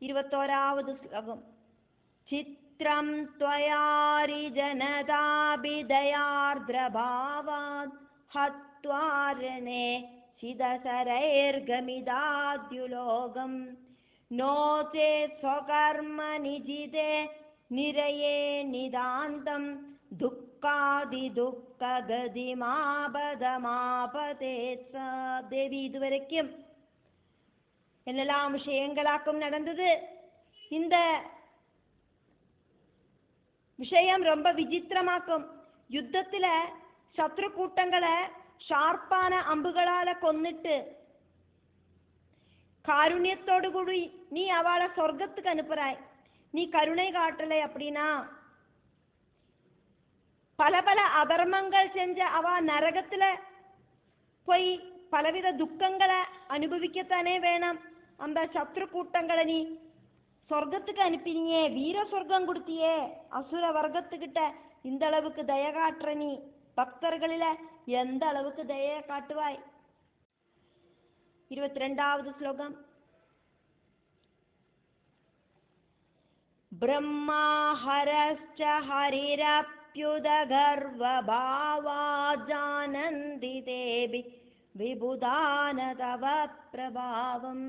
21வது ശ്ലോകം. ചിത്രം ത്വയാരി ജനതാഭിദയാർദ്രഭാവാത് ഹത്വാരണേ ചിദശരൈർഗമിതാദ്യുലോകം നോ ചേത് സ്വകർമ്മ നിജിതേ നിരയേ നിദാന്തം ദുഃഖാദി ദുഃഖഗതിമാപദമാപതേത്സ. ദേവി இதுவரைக்கும் என்னெல்லாம் விஷயங்களாக்கும் நடந்தது. இந்த விஷயம் ரொம்ப விசித்திரமாக்கும். யுத்தத்துல சத்ரு கூட்டங்களை ஷார்ப்பான அம்புகளால கொன்னிட்டு காருண்யத்தோடு கூடி நீ அவளை சொர்க்கத்துக்கு அனுப்புறாய். நீ கருணை காட்டலை அப்படின்னா பல பல அதர்மங்கள் செஞ்ச அவ நரகத்துல போய் பலவித துக்கங்களை அனுபவிக்கத்தானே வேணும். அந்த சத்ரு கூட்டங்களை நீ சொர்க்கத்துக்கு அனுப்பினியே, வீர சொர்க்கம் கொடுத்தியே. அசுர வர்க்கத்துக்கிட்ட இந்த அளவுக்கு தய காட்டுற நீ பக்தர்களில எந்த அளவுக்கு தய காட்டுவாய். 22வது ஸ்லோகம். பிரம்மா ஹரஸ்ச ஹரிரப்யுத கர்வபாவா ஜானந்தி தேபி விபுதான தவ பிரபாவம்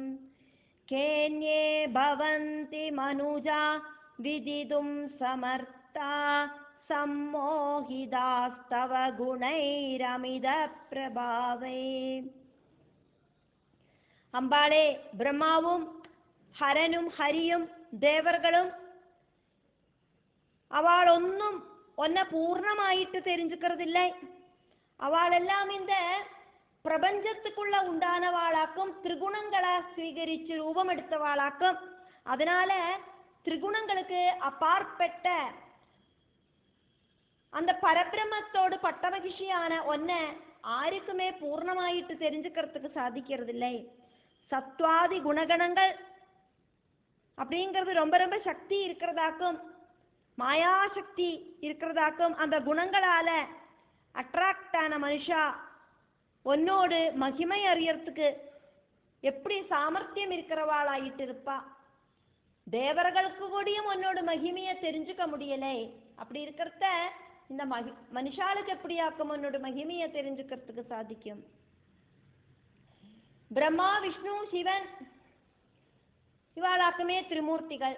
கேன்யே பவந்தி மனுஜா விதிதும் சமர்த்தா சம்மோகிதாஸ்தவ குணைரமித பிரபாவை. அம்பாளே, பிரம்மாவும் ഹരനും ഹരിയും ദേവർകളും അവളൊന്നും ഒന്നെ പൂർണ്ണമായിട്ട് தெரிஞ்சுக்கிறதில்ல. அவளெல்லாம் இந்த பிரபஞ்சத்துக்குள்ள உண்டானவாளாக்கும், திரிகுணங்களை ஸ்வீகரிச்சு ரூபம் எடுத்தவாளாக்கும். அதனால திரிகுணங்களுக்கு அப்பாற்பட்ட அந்த பரபிரமத்தோடு பட்டமகிஷியான ஒன்ன ஆருக்குமே பூர்ணமாயிட்டு தெரிஞ்சுக்கிறதுக்கு சாதிக்கிறதில்லை. சத்வாதி குணகணங்கள் அப்படிங்கிறது ரொம்ப ரொம்ப சக்தி இருக்கிறதாக்கும், மாயாசக்தி இருக்கிறதாக்கும். அந்த குணங்களால அட்ராக்ட் ஆன மனுஷா உன்னோடு மகிமை அறியறதுக்கு எப்படி சாமர்த்தியம் இருக்கிறவாளாயிட்டு இருப்பா. தேவர்களுக்கு கூடியும் உன்னோட மகிமையை தெரிஞ்சுக்க முடியலை. அப்படி இருக்கிறத இந்த மனுஷாளுக்கு எப்படியாக்கும் உன்னோட மகிமையை தெரிஞ்சுக்கிறதுக்கு சாதிக்கும். பிரம்மா, விஷ்ணு, சிவன் இவாளாக்குமே திரிமூர்த்திகள்.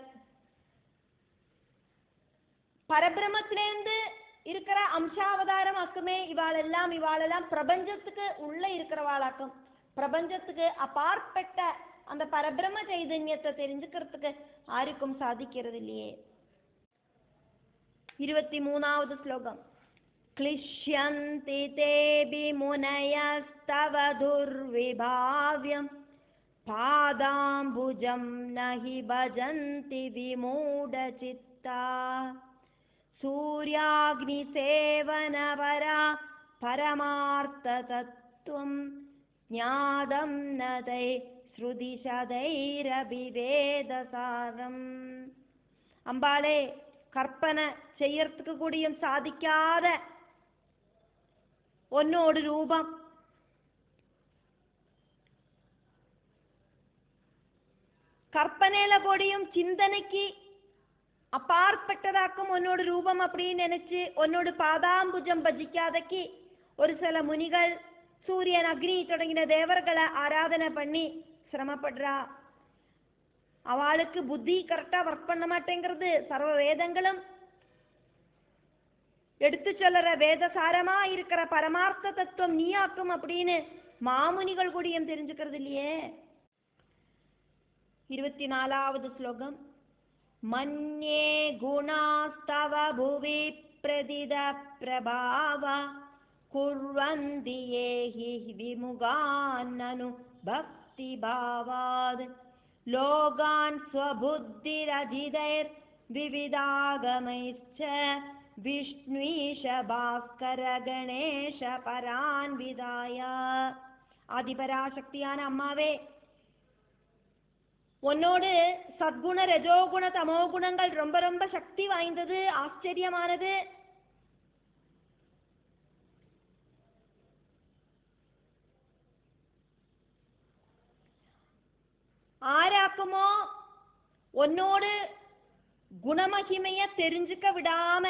பரபிரமத்திலேருந்து இருக்கிற அம்சாவதாரம் ஆக்குமே இவாளெல்லாம் பிரபஞ்சத்துக்கு உள்ள இருக்கிறவாளாக்கும். பிரபஞ்சத்துக்கு அப்பாற்பட்ட அந்த பரபிரம சைதன்யத்தை தெரிஞ்சுக்கிறதுக்கு யாருக்கும் சாதிக்கிறது இல்லையே. 23வது ஸ்லோகம். क्लिश्यन्ति तेऽपि मुनयस्तव दुर्विभाव्यं पादाम्बुजं न हि भजन्ति विमूढचित्ता सूर्याग्निसेवनपरा परमार्थतत्त्वं ज्ञातं न तै श्रुतिशतैरभिवेदसारम्. அம்பாளே, கற்பனை செய்யறதுக்கு கூடியும் சாதிக்காத ஒன்னோடு ரூபம், கற்பனையில கூடியும் சிந்தனைக்கு அப்பாற்பட்டதாக்கும் ஒன்னோடு ரூபம் அப்படின்னு நினைச்சு ஒன்னோடு பாதாம்புஜம் பஜிக்காதக்கு ஒரு சில முனிகள் சூரியன், அக்னி தொடங்கின தேவர்களை ஆராதனை பண்ணி சிரமப்படுறா. அவளுக்கு புத்தி கரெக்டா ஒர்க் பண்ண மாட்டேங்கிறது. சர்வ வேதங்களும் எடுத்து சொல்லுற வேதசாரமா இருக்கிற பரமார்த்த தத்துவம் நீயாக்கும் அப்படின்னு மாமுனிகள் கூடியும் தெரிஞ்சுக்கிறது இல்லையே. 24வது ஸ்லோகம். மன்யே குணாஸ்தவ புவி பிரதித பிரபாவ குர்வந்தி ஏஹி விமுகான்னனு பக்தி பாவாத் லோகான் ஸ்வபுத்திரஜிதைர் விவிதாகமைச்ச விஷ்ணுஷ பாஸ்கர கணேஷ பரான்விதாய. ஆதிபராசக்தியான அம்மாவே, உன்னோடு சத்குண, ரஜோகுண, தமோ குணங்கள் ரொம்ப ரொம்ப சக்தி வாய்ந்தது, ஆச்சரியமானது. ஆராக்குமோ உன்னோடு குணமகிமைய தெரிஞ்சுக்க விடாம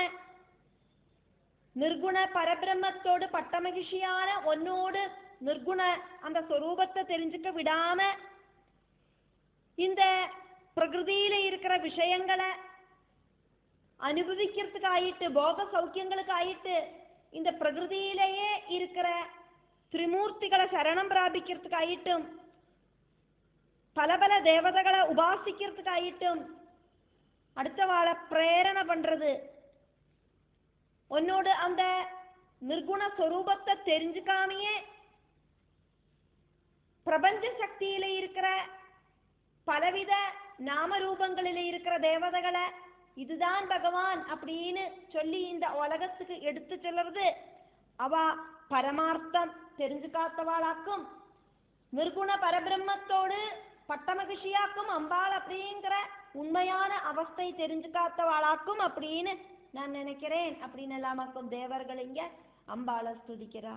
நிர்குண பரபிரம்மத்தோடு பட்டமகிழ்ச்சியான உன்னோடு நிர்குண அந்த சொரூபத்தை தெரிஞ்சுக்க விடாம இந்த பிரகிருதியில இருக்கிற விஷயங்களை அனுபவிக்கிறதுக்காயிட்டு போக சௌக்கியங்களுக்காயிட்டு இந்த பிரகிருதியிலேயே இருக்கிற திரிமூர்த்திகளை சரணம் பிராபிக்கிறதுக்காயிட்டும் பல பல தேவதைகளை உபாசிக்கிறதுக்காயிட்டும் அடுத்தவாளை பிரேரணை பண்றது, உன்னோடு அந்த நிர்குண சொரூபத்தை தெரிஞ்சுக்காமையே பிரபஞ்ச சக்தியில இருக்கிற பலவித நாமரூபங்களில இருக்கிற தேவதைகளை இதுதான் பகவான் அப்படின்னு சொல்லி இந்த உலகத்துக்கு எடுத்து சொல்றது அவ பரமார்த்தம் தெரிஞ்சுக்காத்தவாளாக்கும், நிர்குண பரபிரம்மத்தோடு பட்டமகிழ்ச்சியாக்கும் அம்பாள் அப்படிங்கிற உண்மையான அவஸ்தை தெரிஞ்சுக்காத்தவாளாக்கும் அப்படின்னு நான் நினைக்கிறேன் அப்படின்னு எல்லாமாக்கும் தேவர்கள் இங்க அம்பாளை ஸ்துதிக்கிறா.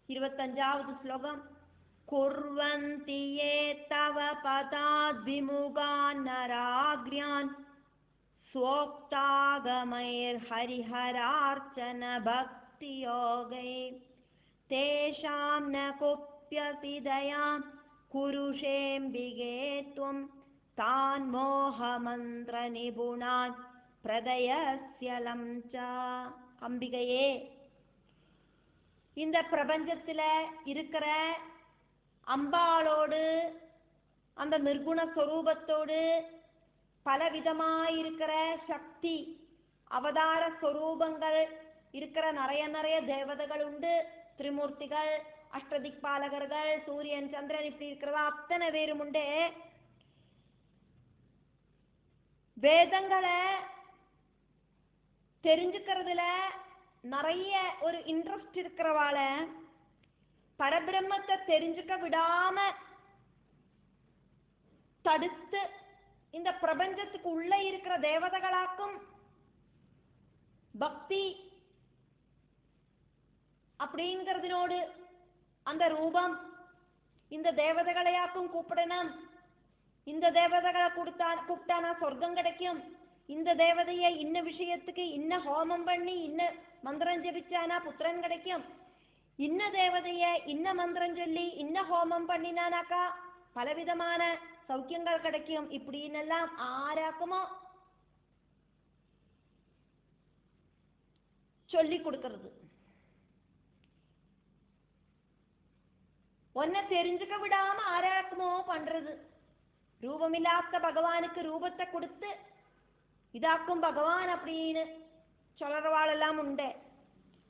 25வது ஸ்லோகம். குர்வந்தி யே தவ பதாத்விமுகான் நராக்ர்யான் ஸ்வோக்தாகமைர் ஹரிஹரார்ச்சன பக்தி யோகை தேஷாம் ந குப்யசி தயாம் குருஷேம்பிகே த்வம் தான் மோக மந்திர நிபுணான் பிரதயஸ்யலம் ச. அம்பிகையே, இந்த பிரபஞ்சத்துல இருக்கிற அம்பாளோடு அந்த நிர்குண ஸ்வரூபத்தோடு பலவிதமாயிருக்கிற சக்தி அவதார ஸ்வரூபங்கள் இருக்கிற நிறைய தேவதைகள் உண்டு, திரிமூர்த்திகள், அஷ்டதிக்பாலகர்கள், சூரியன் சந்திரன் இப்படி இருக்கிறதா அத்தனை பேரும் உண்டு. வேதங்களை தெரிஞ்சுக்கிறதுல நிறைய ஒரு இன்ட்ரெஸ்ட் இருக்கிறவாள பரபிரம்மத்தை தெரிஞ்சுக்க விடாம தடுத்து இந்த பிரபஞ்சத்துக்கு உள்ள இருக்கிற தேவதைகளாக்கும் பக்தி அப்படிங்கிறதுனோடு அந்த ரூபம் இந்த தேவதைகளையாக்கும் கூப்பிடணும், இந்த தேவதைகளை கூப்பிட்டானா சொர்க்கம் கிடைக்கும், இந்த தேவதையை இன்ன விஷயத்துக்கு இன்ன ஹோமம் பண்ணி இன்ன மந்திரம் ஜபிச்சானா புத்திரன் கிடைக்கும், இன்ன தேவதைய இன்ன மந்திரம் சொல்லி இன்ன ஹோமம் பண்ணினானாக்கா பலவிதமான சௌக்கியங்கள் கிடைக்கும் இப்படின்னு எல்லாம் ஆராக்குமோ சொல்லி கொடுக்கிறது. ஒன்ன தெரிஞ்சுக்க விடாம ஆராக்குமோ பண்றது. ரூபமில்லாத பகவானுக்கு ரூபத்தை கொடுத்து இதாக்கும் பகவான் அப்படின்னு சொல்றவாள் எல்லாம் உண்டு.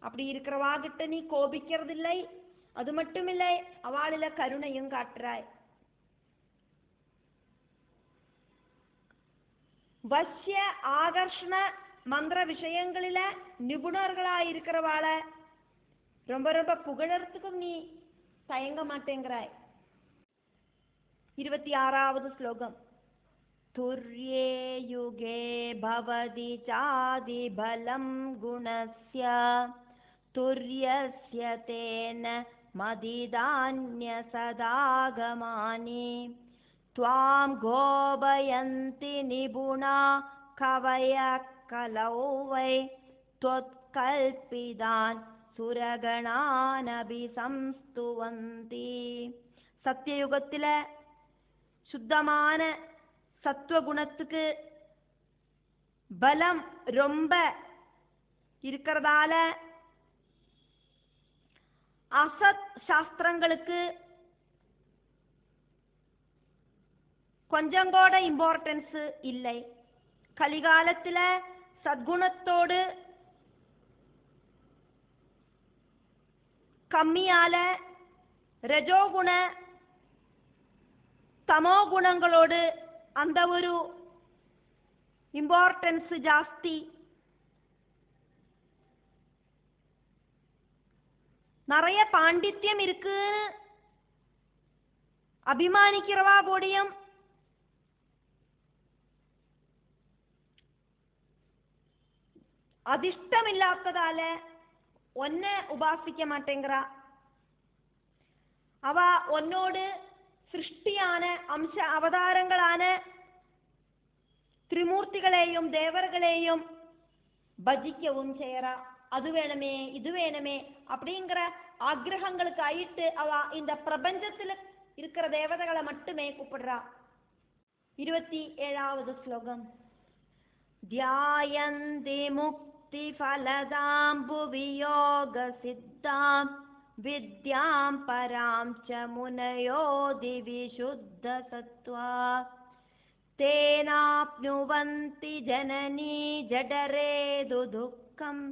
அப்படி இருக்கிறவா கிட்ட நீ கோபிக்கிறது இல்லை, அது மட்டும் இல்லை அவளில கருணையும் காட்டுறாய். வசிய ஆகர்ஷண மந்திர விஷயங்களில நிபுணர்களாயிருக்கிறவாள ரொம்ப ரொம்ப புகழறதுக்கும் நீ தயங்க மாட்டேங்கிறாய். 26வது ஸ்லோகம். துர்யே யுகே பவதி சாதி பலம் குணஸ்ய துர்யஸ்ய தேன மதிதான்ய சதாகமானி த்வாம் கோபயந்தி நிபுணா கவய கலௌவை த்வத்கல்பிதான் சுரகணானபி சம்ஸ்துவந்தி. சத்தியயுகத்தில சுத்தமான சத்துவகுணத்துக்கு பலம் ரொம்ப இருக்கிறதால அசத் சாஸ்திரங்களுக்கு கொஞ்சம் கூட இம்பார்ட்டன்ஸ் இல்லை. கலிகாலத்துல சத்குணத்தோடு கம்மியால ரஜோகுண தமோ குணங்களோடு அந்த ஒரு இம்பார்ட்டன்ஸ் ஜாஸ்தி. நிறைய பாண்டித்யம் இருக்கு அபிமானிக்கிறவா போடியும் அதிர்ஷ்டம் இல்லாததால ஒன்ன உபாசிக்க மாட்டேங்கிறா. அவ உன்னோடு സൃഷ്ടിയാണ്, അംശ അവതാരങ്ങളാണ്. ത്രിമൂർത്തികളെയും ദേവர்களையும் பஜிக்கவும் செய்யறா. அது வேணுமே இது வேணுமே அப்படிங்கிற ஆக்ரகங்களுக்கு ஆயிட்டு அவ இந்த பிரபஞ்சத்தில் இருக்கிற தேவதைகளை மட்டுமே கூப்பிடுறா. 27வது ஸ்லோகம். த்யாயந்தி முக்தி ஃபலதாம் புவியோக சித்தாம் வித்யாம் பராம் ச முனயோ திவி சுத்த சத்வா தேனாப்னுவந்தி ஜனனீ ஜடரேது துக்கம்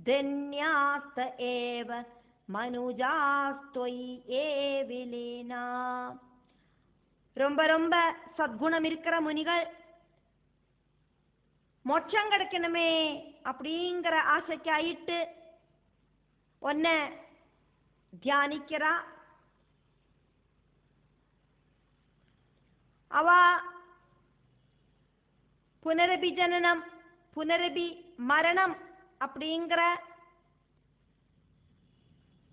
தன்யாஸ்த ஏவ மனுஜாஸ்தொய் ஏவிலீனா. ரொம்ப ரொம்ப சத்குணம் இருக்கிற முனிகள் மோட்சம் கிடைக்கணுமே அப்படிங்கிற ஆசைக்காயிட்டு ஒன்ன தியானிக்கிறா. அவ புனரபி ஜனனம் புனரபி மரணம் அப்படிங்கிற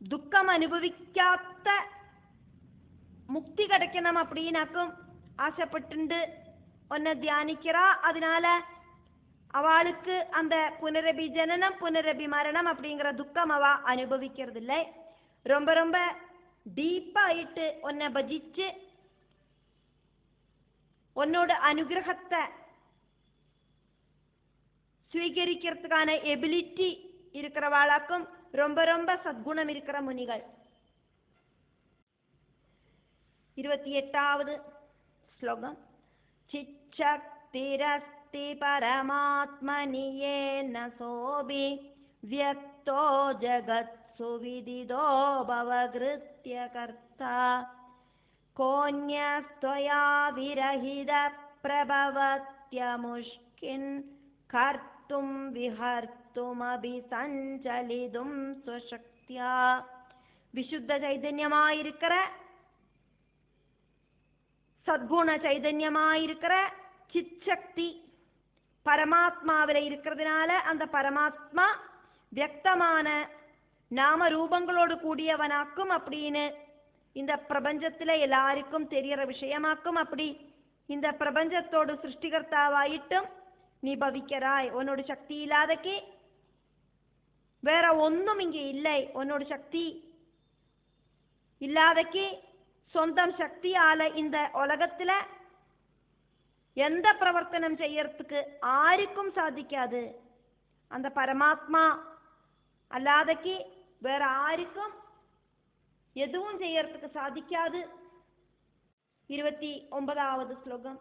துக்கம் அனுபவிக்காத முக்தி கிடைக்கணும் அப்படின்னாக்கும் ஆசைப்பட்டு ஒன்ன தியானிக்கிறா. அதனால அவளுக்கு அந்த புனரபி ஜனனம் புனரபி மரணம் அப்படிங்கிற துக்கம் அவ அனுபவிக்கிறது இல்லை. ரொம்ப ரொம்ப டீப்பாயிட்டு ஒன்ன பஜிச்சு உன்னோட அனுகிரகத்தை ஸ்வீகரிக்கிறதுக்கான எபிலிட்டி இருக்கிறவாளாக்கும் ரொம்ப ரொம்ப சத்குணம் இருக்கிற முனிகள். 28வது ஸ்லோகம். சிச்சக்திரஸ்தி பரமாத்மனி யேன சோபி வ்யக்தோ ஜகத் சுவிதிதோ பவக்ருத்ய கர்த்தா கோன்யஸ்த்வயா விரஹித பிரபவத்யமுஷ்கின் கர்த்தும் விஹர்த்தும் அபிசஞ்சலிதும் ஸ்வசக்தியா. விசுத்த சைதன்யமாயிருக்கிற சத்குண சைதன்யமாயிருக்கிற சித் சக்தி பரமாத்மாவில இருக்கிறதுனால அந்த பரமாத்மா வியக்தமான நாம ரூபங்களோடு கூடியவனாக்கும் அப்படின்னு இந்த பிரபஞ்சத்துல எல்லாருக்கும் தெரியற விஷயமாக்கும். அப்படி இந்த பிரபஞ்சத்தோடு சிருஷ்டிகர்த்தாவாயிட்டும் நீ பவிக்கிறாய். உன்னோட சக்தி இல்லாதக்கு வேற ஒன்றும் இங்கே இல்லை. உன்னோட சக்தி இல்லாதக்கு சொந்தம் சக்தியால இந்த உலகத்துல எந்த பிரவர்த்தனம் செய்யறதுக்கு ஆருக்கும் சாதிக்காது. அந்த பரமாத்மா அல்லாதக்கு வேற ஆருக்கும் எதுவும் செய்யறதுக்கு சாதிக்காது. 29வது ஸ்லோகம்.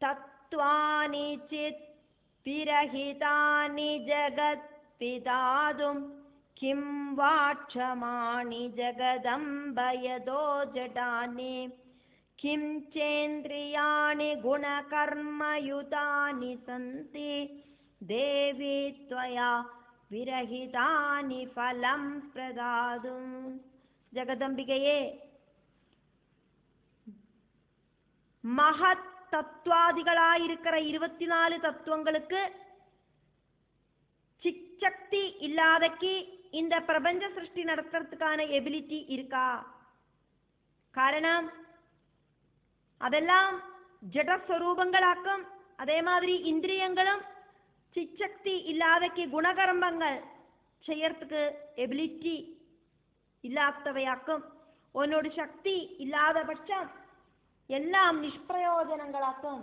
தத்வானி சித் விரஹிதானி ஜகத் விதாதும் கிம் வாட்சமாணி ஜகதம்பயதோ ஜடானி கிம் சேந்திரியாணி குணகர்மயுதானி சந்தி தேவி த்வயா விரஹிதானி ஃபலம் பிரதாதும். ஜகதம்பிகையே, மகத் தத்துவாதிகளாயிருக்கிற 24 தத்துவங்களுக்கு சிச்சக்தி இல்லாதக்கு இந்த பிரபஞ்ச சிருஷ்டி நடத்துறதுக்கான எபிலிட்டி இருக்கா? காரணம் அதெல்லாம் ஜடஸ்வரூபங்களாக்கும். அதே மாதிரி இந்திரியங்களும் சிச்சக்தி இல்லாதக்கு குணகர்மங்கள் செய்யறதுக்கு எபிலிட்டி இல்லாதவையாக்கும். உன்னோட சக்தி இல்லாத பட்சம் எல்லாம் நிஷ்பிரயோஜனங்களாக்கும்.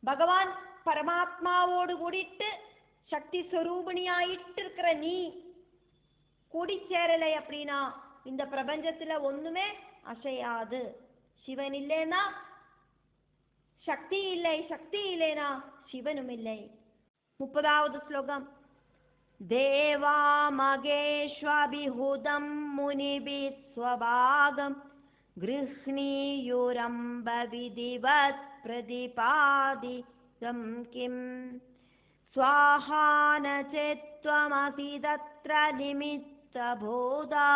பகவான் பரமாத்மாவோடு கூடிட்டு சக்தி ஸ்வரூபிணியாயிட்டு இருக்கிற நீ கூடி சேரலை அப்படின்னா இந்த பிரபஞ்சத்துல ஒண்ணுமே அசையாது. சிவன் இல்லைன்னா சக்தி இல்லை, சக்தி இல்லைனா சிவனும் இல்லை. 30வது ஸ்லோகம். தேவா மகேஷ்வபிஹுதம் முனிபித் ஸ்வபாகம் கிருஹ்ணீயுரம்ப விதிவத் பிரதிபாதிதம் கிம் ஸ்வாஹான சேத்வமசி தத்ர நிமித்த பூதா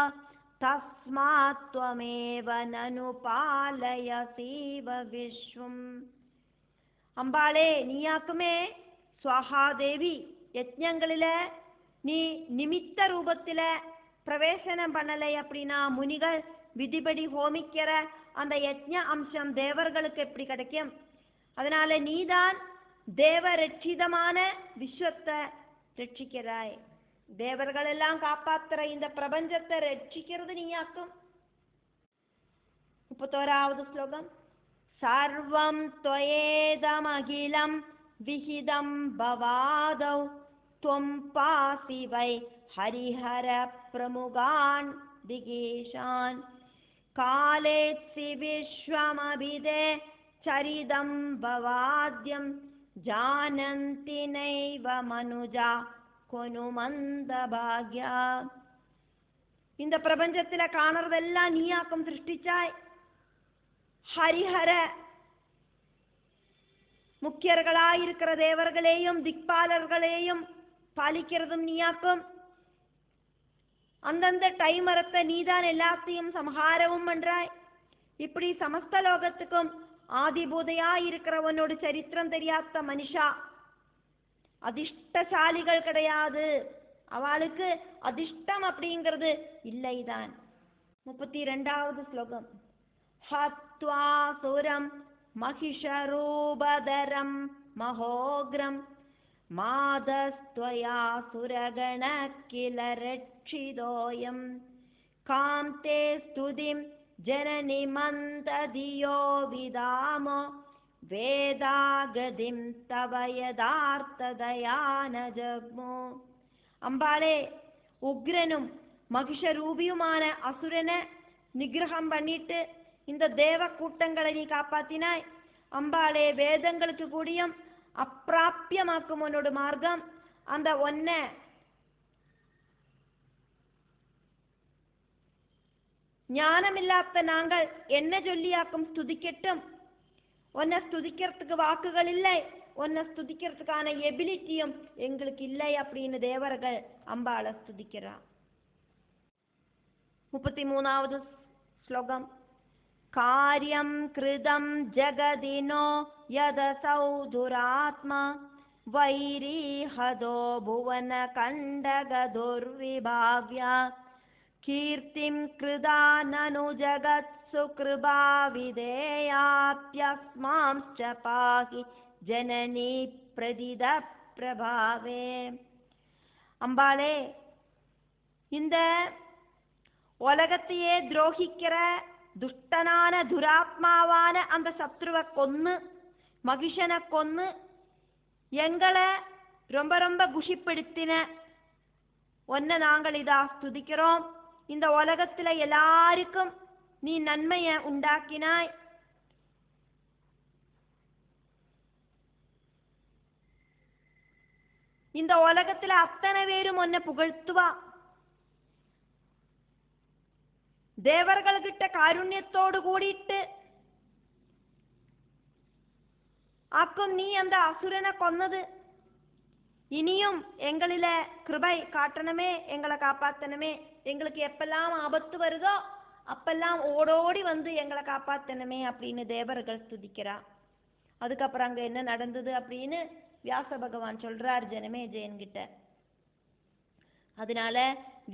தஸ்மாத் த்வமேவ நனு பாலயசீவ விஸ்வம். அம்பாளே, நீயாக்குமே ஸ்வாஹாதேவி. யஜ்ஞங்களில நீ நிமித்த ரூபத்துல பிரவேசனம் பண்ணலை அப்படின்னா முனிகள் விதிபடி ஹோமிக்கிற அந்த யஜ்ஞ அம்சம் தேவர்களுக்கு எப்படி கிடைக்கும்? அதனால நீதான் தேவ ரட்சிதமான விஸ்வத்தை ரட்சிக்கிறாய். தேவர்கள் எல்லாம் காப்பாத்துற இந்த பிரபஞ்சத்தை ரட்சிக்கிறது நீயாக்கும். 31வது ஸ்லோகம். சர்வம் த்வயேதமகிலம் விஹிதம் பவாதௌ த்வம் பாசி வை ஹரிஹர பிரமுகான் திகேஷான் காலேத்சி விஸ்வமபிதே சரிதம் பவாத்யம் ஜானந்தி நைவ மனுஜா கொனு மந்த பாக்யா. இந்த பிரபஞ்சத்தில காணறதெல்லாம் நீயாக்கும் சிருஷ்டிச்சாய். ஹரிஹர முக்கியர்களாயிருக்கிற தேவர்களையும் திக்பாலர்களையும் பாலிக்கிறதும் நீயாக்கும். அந்தந்த டைமரத்தை நீதான் எல்லாத்தையும் சம்ஹாரவும் பண்றாய். இப்படி சமஸ்த லோகத்துக்கும் ஆதிபூதையாயிருக்கிறவனோட சரித்திரம் தெரியாத மனுஷா அதிர்ஷ்டசாலிகள் கிடையாது. அவளுக்கு அதிர்ஷ்டம் அப்படிங்கிறது இல்லைதான். 32வது ஸ்லோகம். ஹத்வாசுரம் மகிஷரூபதரம் மகோக்ரம் மாதஸ்த்வயா சுரகண கில ரட்சிதோயம் காம்தே ஸ்துதிம் ஜனனி மந்ததியோ விதாமோ வேதாகதிம் தவ யதார்த்ததயான ஜக்மோ. அம்பாளே, உக்ரனும் மகிஷரூபியுமான அசுரனை நிகிரகம் பண்ணிட்டு இந்த தேவ கூட்டங்களை நீ காப்பாத்தினாய். அம்பாளே, வேதங்களுக்கு கூடியும் அப்பிராப்பியமாக்கும் உன்னோட மார்க்கம் அந்த ஒன்ன ஞானமில்லாத நாங்கள் என்ன சொல்லியாக்கும் ஸ்துதிக்கட்டும். உன்னை ஸ்துதிக்கிறதுக்கு வாக்குகள் இல்லை, உன்னை ஸ்துதிக்கிறதுக்கான எபிலிட்டியும் எங்களுக்கு இல்லை அப்படின்னு தேவர்கள் அம்பாளை ஸ்துதிக்கிறா. 33வது ஸ்லோகம். காரியம் கிருதம் ஜகதினோ யதசௌ துராத்மா வைரீஹதோ புவன கண்டகதுர்விபாவ்யா கீர்த்திம் கிருதா நனு ஜகத் சுக்ருபா விதேயாப்யஸ்மாம்ச்ச பாஹி ஜனனி பிரதித பிரபாவே. அம்பாளே, இந்த உலகத்தையே துரோகிக்கிற துஷ்டனான துராத்மாவான அந்த சத்ருவை கொன்னு மகிஷனை கொன்னு எங்களை ரொம்ப ரொம்ப குஷிப்படுத்தின ஒன்ன நாங்கள் இதா ஸ்துதிக்கிறோம். இந்த உலகத்துல எல்லாருக்கும் நீ நன்மைய உண்டாக்கினாய். இந்த உலகத்துல அத்தனை பேரும் ஒன்ன புகழ்த்துவா. தேவர்கள்கிட்ட காருண்யத்தோடு கூடிட்டு ஆக்கும் நீ அந்த அசுரனை கொன்னது. இனியும் எங்களில கிருபை காட்டணுமே, எங்களை காப்பாத்தணுமே. எங்களுக்கு எப்பெல்லாம் ஆபத்து வருதோ அப்பெல்லாம் ஓடோடி வந்து எங்களை காப்பாத்தணுமே அப்படின்னு தேவர்கள் ஸ்துதிக்கிறா. அதுக்கப்புறம் அங்க என்ன நடந்தது அப்படின்னு வியாச பகவான் சொல்றார் ஜனமேஜயன் கிட்ட. அதனால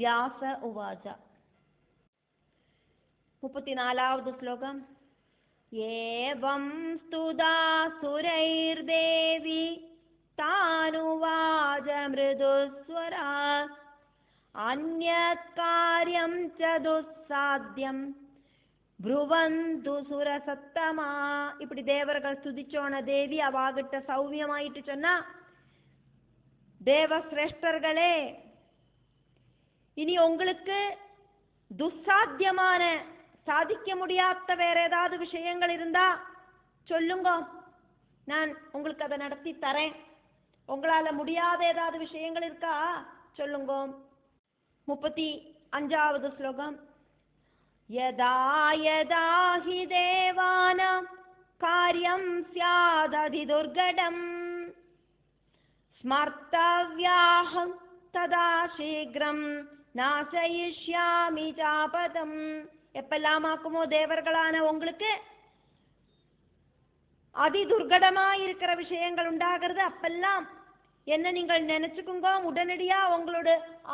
வியாச உவாச்சா. 34வது ஸ்லோகம். ஏவம் ஸ்துதா சுரைர்தேவி தானுவாஜ மிருதுஸ்வரா அந்யத் காரியம் ச துஸ்சாத்யம் ப்ருவந்து சுரசத்தமா. இப்படி தேவர்கள் ஸ்துதிச்சோன தேவி அவாகிட்ட சௌவியமாயிட்டு சொன்னா, தேவசிரேஷ்டர்களே, இனி உங்களுக்கு துஸ்சாத்தியமான சாதிக்க முடியாத வேற ஏதாவது விஷயங்கள் இருந்தா சொல்லுங்க, நான் உங்களுக்கு அதை நடத்தி தரேன். உங்களால முடியாத ஏதாவது விஷயங்கள் இருக்கா சொல்லுங்க. 35வது ஸ்லோகம். யதா யதா ஹி தேவானாம் காரியம் ஸ்யாததி துர்கடம் ஸ்மர்த்தவ்யாஹம் ததா சீக்ரம் நாசயிஷ்யாமி சாபதம். எப்பெல்லாம் ஆக்குமோ தேவர்களான உங்களுக்கு அதி துர்கடமா இருக்கிற விஷயங்கள் உண்டாகிறது, அப்பெல்லாம் என்ன நீங்கள் நினைச்சுக்குங்க, உடனடியா உங்களோட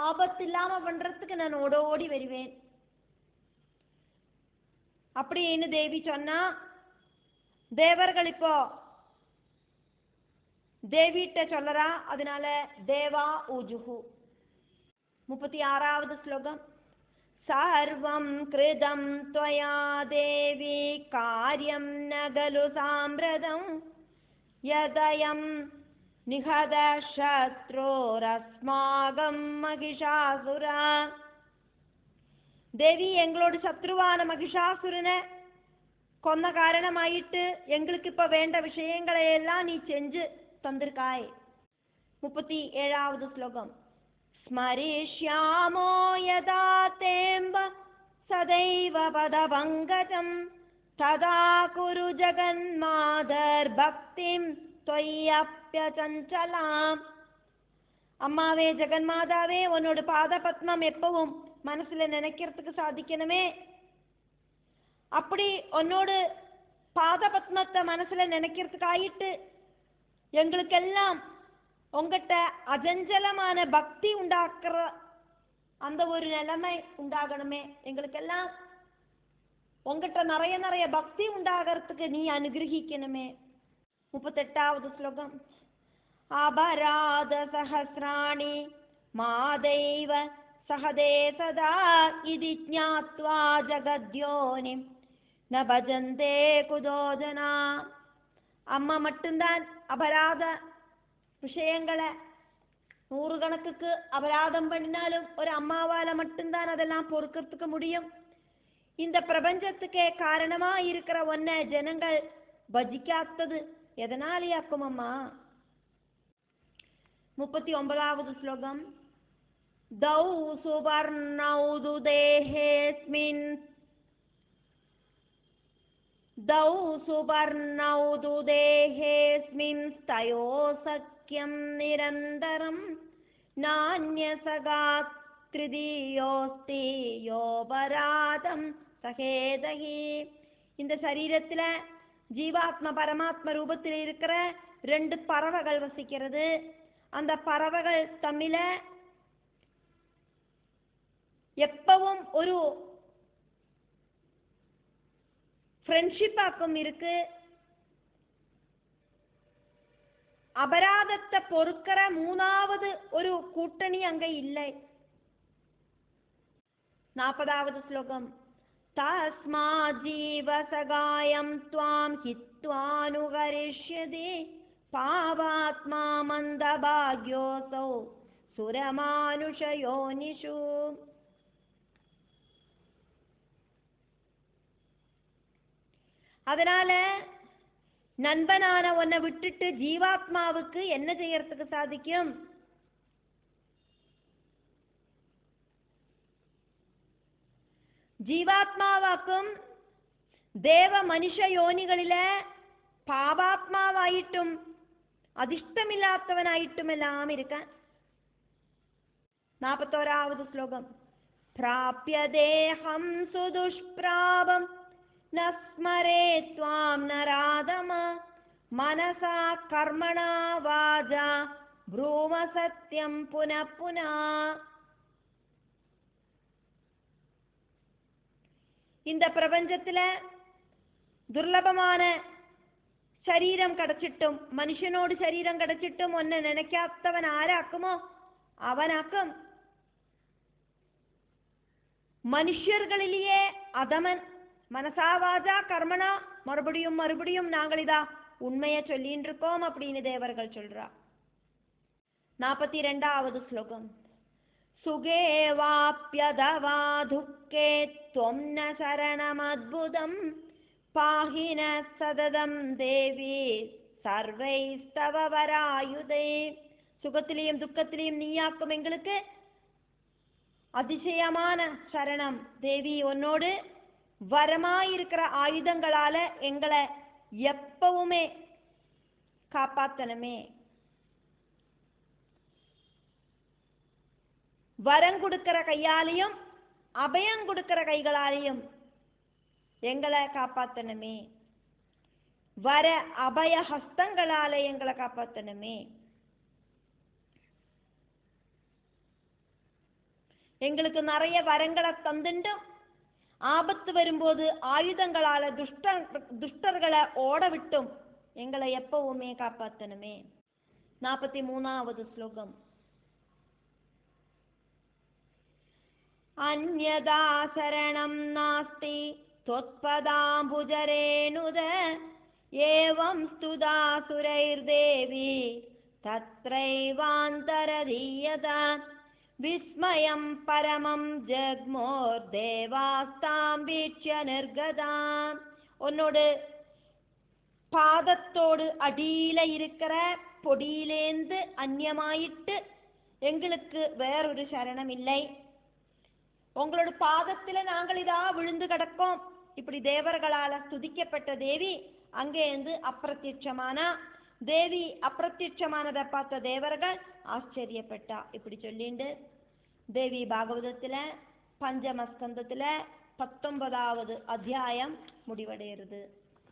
ஆபத்து இல்லாம பண்றதுக்கு நான் ஓடோடி வருவேன். அப்படின்னு தேவி சொன்னா தேவர்கள் இப்போ தேவிட்ட சொல்லறா. அதனால தேவா ஊஜுஹு. 36வது ஸ்லோகம். சர்வம் கிருதம் த்வயா தேவி காரியம் நகலு சாம்பிரதம் யதயம் நிஹத சத்ரோரஸ்மாகம் மகிஷாசுரா. தேவி, எங்களோட சத்ருவான மகிஷாசுரனை கொன்ன காரணமாயிட்டு எங்களுக்கு இப்ப வேண்ட விஷயங்களை எல்லாம் நீ செஞ்சு தந்திருக்காய். 37வது ஸ்லோகம். ஸ்மரிஷ்யாமோ யதா தேம்ப சதைவ பதபங்கஜம் ததா குரு ஜகன்மாதர் பக்திம் தொய்யப்யசஞ்சலாம். அம்மாவே, ஜெகன்மாதாவே, உன்னோட பாத பத்மம் எப்பவும் மனசுல நினைக்கிறதுக்கு சாதிக்கணுமே. அப்படி உன்னோட பாத பத்மத்தை மனசுல நினைக்கிறதுக்கு ஆயிட்டு எங்களுக்கெல்லாம் உங்ககிட்ட அஜஞ்சலமான பக்தி உண்டாக்குற அந்த ஒரு நிலைமை உண்டாகணுமே. எங்களுக்கெல்லாம் உங்ககிட்ட நிறைய நிறைய பக்தி உண்டாகிறதுக்கு நீ அனுகிரகிக்கணுமே. 38வது ஸ்லோகம். அபராத சஹஸ்ராணி மாதைவ சஹதே சதா இதி ஞாத்வா ஜகத்யோனிம் ந பஜந்தே குதோஜனா. அம்மா மட்டும்தான் அபராத விஷயங்களை 100 கணக்குக்கு அபராதம் பண்ணினாலும் ஒரு அம்மாவால மட்டும்தான் அதெல்லாம் பொறுக்கிறதுக்கு முடியும். இந்த பிரபஞ்சத்துக்கே காரணமா இருக்கிற ஒன்ன ஜனங்கள் பஜிக்காத்தது எதனாலேயாக்கும் அம்மா? 39வது ஸ்லோகம். தௌ சுவர்ணௌது தேஹேஸ்மின் தௌ சுவர்ணௌது தேஹேஸ்மின் ஸ்தயோ சக்கியம் நிரந்தரம் நான்யசகாத் த்ரிதியோஸ்தி யோபராதம் சகேதகி. இந்த சரீரத்துல ஜீவாத்ம பரமாத்ம ரூபத்தில் இருக்கிற 2 பறவைகள் வசிக்கிறது. அந்த பறவைகள் தம்மில எப்பவும் ஒரு ஃப்ரெண்ட்ஷிப் ஆக்கும் இருக்கு. அபராதத்தை பொறுக்கிற 3வது ஒரு கூட்டணி அங்க இல்லை. 40வது ஸ்லோகம். தஸ்மா ஜீவ சகாயம் த்வாம் ஹித்வானுகரிஷ்யதி பாவாத்மா மந்தபாக்யோசௌ சுரமானுஷயோனிஷு. அதனால நண்பனான உன்னை விட்டுட்டு ஜீவாத்மாவுக்கு என்ன செய்யறதுக்கு சாதிக்கும்? ஜீவாத்மாவாக்கும் தேவ மனுஷ யோனிகளில பாபாத்மாவாயிட்டும் அதிஷ்டமில்லாதவனாயிட்டும் எல்லாம் இருக்கான். 41வது ஸ்லோகம். பிராப்ய தேகம் சுதுஷ்பிராபம் நஸ்மரே த்வாம் நராதம மனசா கர்மணா வாஜா ப்ரூம சத்யம் புனః புனः. இந்த பிரபஞ்சத்துல துர்லபமான சரீரம் கிடைச்சிட்டும் மனுஷனோடு சரீரம் கிடைச்சிட்டும் ஒன்ன நினைக்காதவன் ஆராக்குமோ அவனாக்கும். மனுஷர்களிலேயே அதமன் மனசாவாஜா கர்மனா மறுபடியும் மறுபடியும் நாங்கள் இதா உண்மையை சொல்லின்னு இருக்கோம் அப்படின்னு தேவர்கள் சொல்றா. 42வது ஸ்லோகம். சுகே வாப்யதவா துக்கே த்வம் ந சரணமத்புதம் பாஹின சததம் தேவி சர்வைஸ்தவ வராயுதே. சுகத்திலையும் துக்கத்திலையும் நீயாக்கும் எங்களுக்கு அதிசயமான சரணம் தேவி. உன்னோடு வரமாயிருக்கிற ஆயுதங்களால எங்களை எப்பவுமே காப்பாத்தனமே. வரம் கொடுக்கிற கையாலையும் அபயம் கொடுக்கிற கைகளாலையும் எங்களை காப்பாத்தனமே. வர அபய ஹஸ்தங்களால எங்களை காப்பாத்தனமே. எங்களுக்கு நிறைய வரங்களை தந்துட்டும் ஆபத்து வரும்போது ஆயுதங்களால துஷ்டர்களை ஓட விட்டும் எங்களை எப்பவுமே காப்பாத்தணுமே. 43வது ஸ்லோகம். அன்யதா சரணம் நாஸ்தி त्वत्पदाम्बुजरेणुद एवं स्तुता सुरैर्देवी तत्रैवान्तरधीयता विस्मयं परमं जग्मोर्देवास्तां वीक्ष्य निर्गताम्. உன்னோடு பாதத்தோடு அடியில இருக்கிற பொடியிலேந்து அந்நியமாயிட்டு எங்களுக்கு வேறொரு சரணம் இல்லை. உங்களோட பாதத்துல நாங்கள் இதா விழுந்து கிடக்கோம். இப்படி தேவர்களால ஸ்துதிக்கப்பட்ட தேவி அங்கேருந்து அப்பிரத்யட்சமானா. தேவி அப்பிரத்யட்சமானதை பார்த்த தேவர்கள் ஆச்சரியப்பட்டா. இப்படி சொல்லிண்டு தேவி பாகவதத்துல பஞ்சமஸ்கந்தத்துல 19வது அத்தியாயம் முடிவடைகிறது.